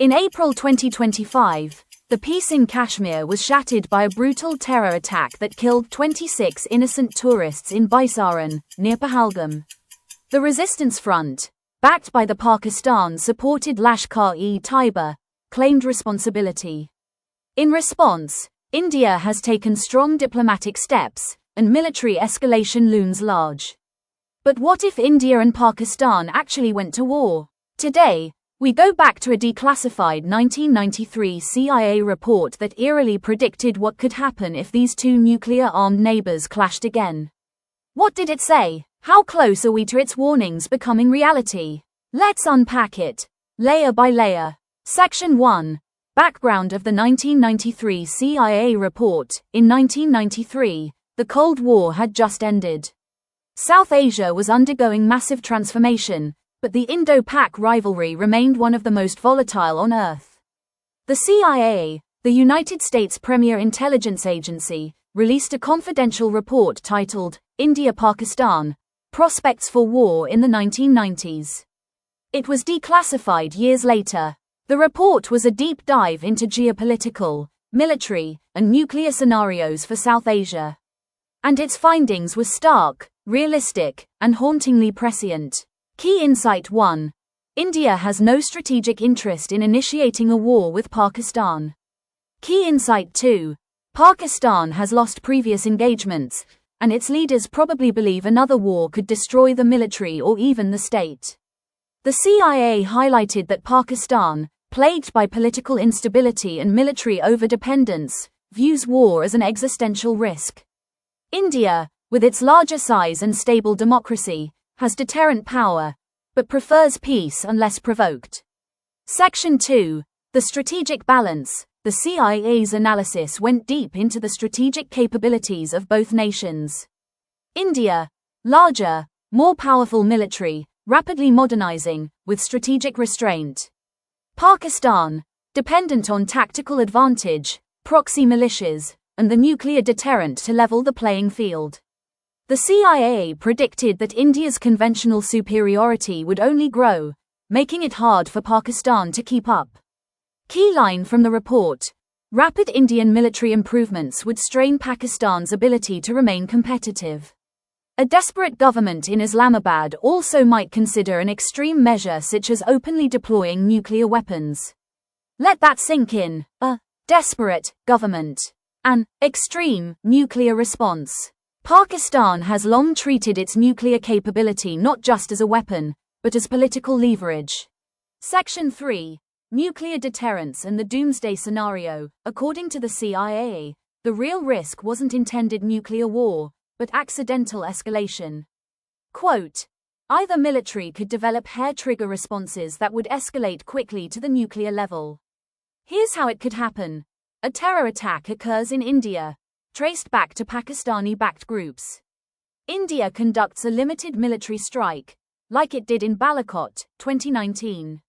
In April 2025, the peace in Kashmir was shattered by a brutal terror attack that killed 26 innocent tourists in Baisaran, near Pahalgam. The resistance front, backed by the Pakistan-supported Lashkar-e-Taiba, claimed responsibility. In response, India has taken strong diplomatic steps, and military escalation looms large. But what if India and Pakistan actually went to war? Today, we go back to a declassified 1993 CIA report that eerily predicted what could happen if these two nuclear-armed neighbors clashed again. What did it say? How close are we to its warnings becoming reality? Let's unpack it, layer by layer. Section 1. Background of the 1993 CIA report. In 1993, the Cold War had just ended. South Asia was undergoing massive transformation, but the Indo-Pak rivalry remained one of the most volatile on Earth. The CIA, the United States' premier intelligence agency, released a confidential report titled India-Pakistan: Prospects for War in the 1990s. It was declassified years later. The report was a deep dive into geopolitical, military, and nuclear scenarios for South Asia. And its findings were stark, realistic, and hauntingly prescient. Key Insight 1. India has no strategic interest in initiating a war with Pakistan. Key Insight 2. Pakistan has lost previous engagements, and its leaders probably believe another war could destroy the military or even the state. The CIA highlighted that Pakistan, plagued by political instability and military overdependence, views war as an existential risk. India, with its larger size and stable democracy, has deterrent power, but prefers peace unless provoked. Section 2. The strategic balance. The CIA's analysis went deep into the strategic capabilities of both nations. India, larger, more powerful military, rapidly modernizing, with strategic restraint. Pakistan, dependent on tactical advantage, proxy militias, and the nuclear deterrent to level the playing field. The CIA predicted that India's conventional superiority would only grow, making it hard for Pakistan to keep up. Key line from the report: rapid Indian military improvements would strain Pakistan's ability to remain competitive. A desperate government in Islamabad also might consider an extreme measure such as openly deploying nuclear weapons. Let that sink in. A desperate government. An extreme nuclear response. Pakistan has long treated its nuclear capability not just as a weapon, but as political leverage. Section 3. Nuclear deterrence and the doomsday scenario. According to the CIA, the real risk wasn't intended nuclear war, but accidental escalation. Quote, either military could develop hair-trigger responses that would escalate quickly to the nuclear level. Here's how it could happen. A terror attack occurs in India, traced back to Pakistani-backed groups. India conducts a limited military strike, like it did in Balakot, 2019.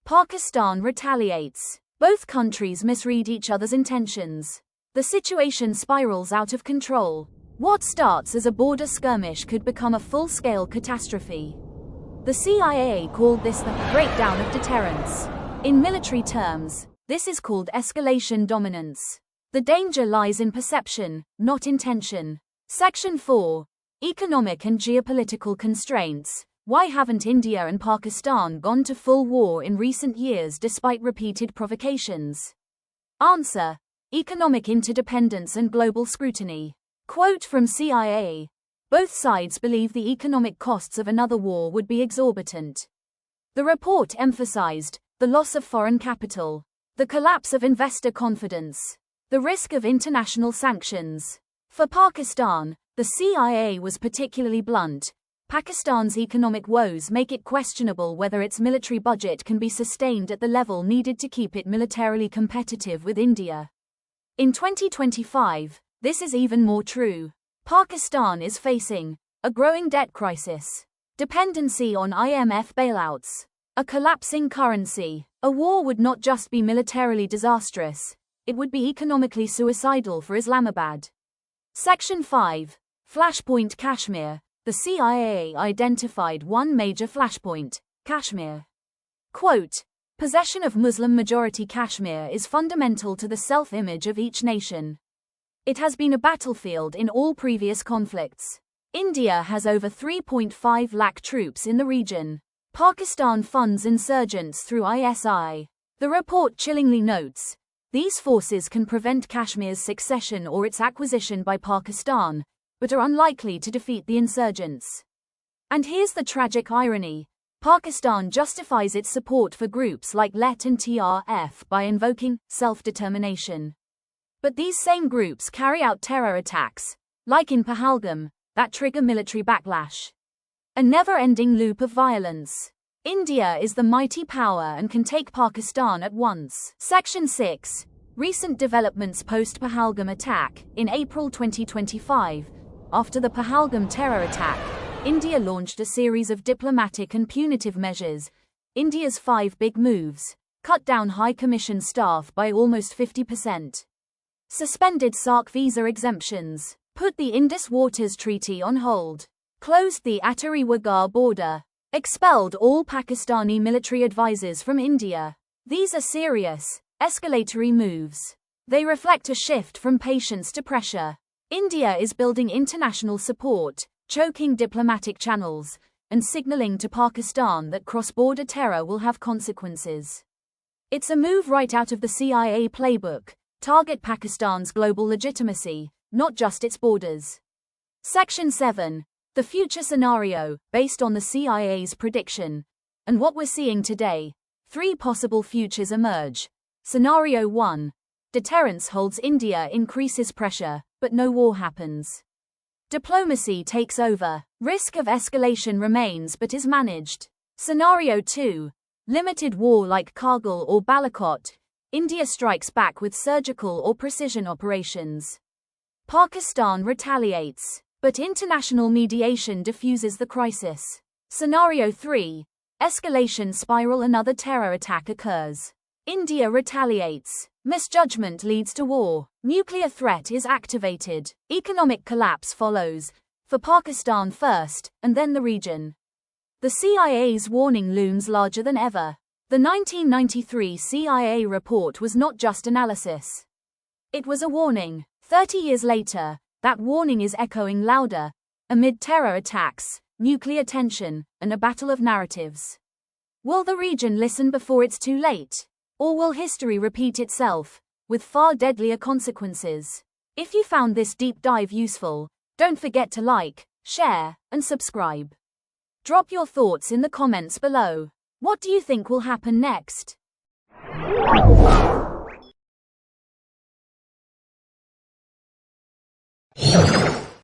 Pakistan retaliates. Both countries misread each other's intentions. The situation spirals out of control. What starts as a border skirmish could become a full-scale catastrophe. The CIA called this the breakdown of deterrence. In military terms, this is called escalation dominance. The danger lies in perception, not intention. Section 4. Economic and geopolitical constraints. Why haven't India and Pakistan gone to full war in recent years despite repeated provocations? Answer: economic interdependence and global scrutiny. Quote from CIA: both sides believe the economic costs of another war would be exorbitant. The report emphasized the loss of foreign capital, the collapse of investor confidence, the risk of international sanctions. For Pakistan, the CIA was particularly blunt. Pakistan's economic woes make it questionable whether its military budget can be sustained at the level needed to keep it militarily competitive with India. In 2025, this is even more true. Pakistan is facing a growing debt crisis, dependency on IMF bailouts, a collapsing currency. A war would not just be militarily disastrous, it would be economically suicidal for Islamabad. Section 5. Flashpoint Kashmir. The CIA identified one major flashpoint, Kashmir. Quote, Possession of Muslim-majority Kashmir is fundamental to the self-image of each nation. It has been a battlefield in all previous conflicts. India has over 3.5 lakh troops in the region. Pakistan funds insurgents through ISI. The report chillingly notes, these forces can prevent Kashmir's succession or its acquisition by Pakistan, but are unlikely to defeat the insurgents. And here's the tragic irony. Pakistan justifies its support for groups like LET and TRF by invoking self-determination. But these same groups carry out terror attacks, like in Pahalgam, that trigger military backlash. A never-ending loop of violence. India is the mighty power and can take Pakistan at once. Section 6. Recent developments post-Pahalgam attack. In April 2025, after the Pahalgam terror attack, India launched a series of diplomatic and punitive measures. India's 5 big moves: cut down High Commission staff by almost 50%, suspended SAARC visa exemptions, put the Indus Waters Treaty on hold, closed the Attari-Waghar border, expelled all Pakistani military advisors from India. These are serious, escalatory moves. They reflect a shift from patience to pressure. India is building international support, choking diplomatic channels, and signaling to Pakistan that cross-border terror will have consequences. It's a move right out of the CIA playbook: target Pakistan's global legitimacy, not just its borders. Section 7. The future scenario, based on the CIA's prediction. And what we're seeing today. 3 possible futures emerge. Scenario 1. Deterrence holds India, increases pressure, but no war happens. Diplomacy takes over. Risk of escalation remains but is managed. Scenario 2. Limited war like Kargil or Balakot. India strikes back with surgical or precision operations. Pakistan retaliates, but international mediation diffuses the crisis. Scenario 3. Escalation spiral, another terror attack occurs. India retaliates. Misjudgment leads to war. Nuclear threat is activated. Economic collapse follows. For Pakistan first, and then the region. The CIA's warning looms larger than ever. The 1993 CIA report was not just analysis. It was a warning. 30 years later, that warning is echoing louder, amid terror attacks, nuclear tension, and a battle of narratives. Will the region listen before it's too late? Or will history repeat itself, with far deadlier consequences? If you found this deep dive useful, don't forget to like, share, and subscribe. Drop your thoughts in the comments below. What do you think will happen next?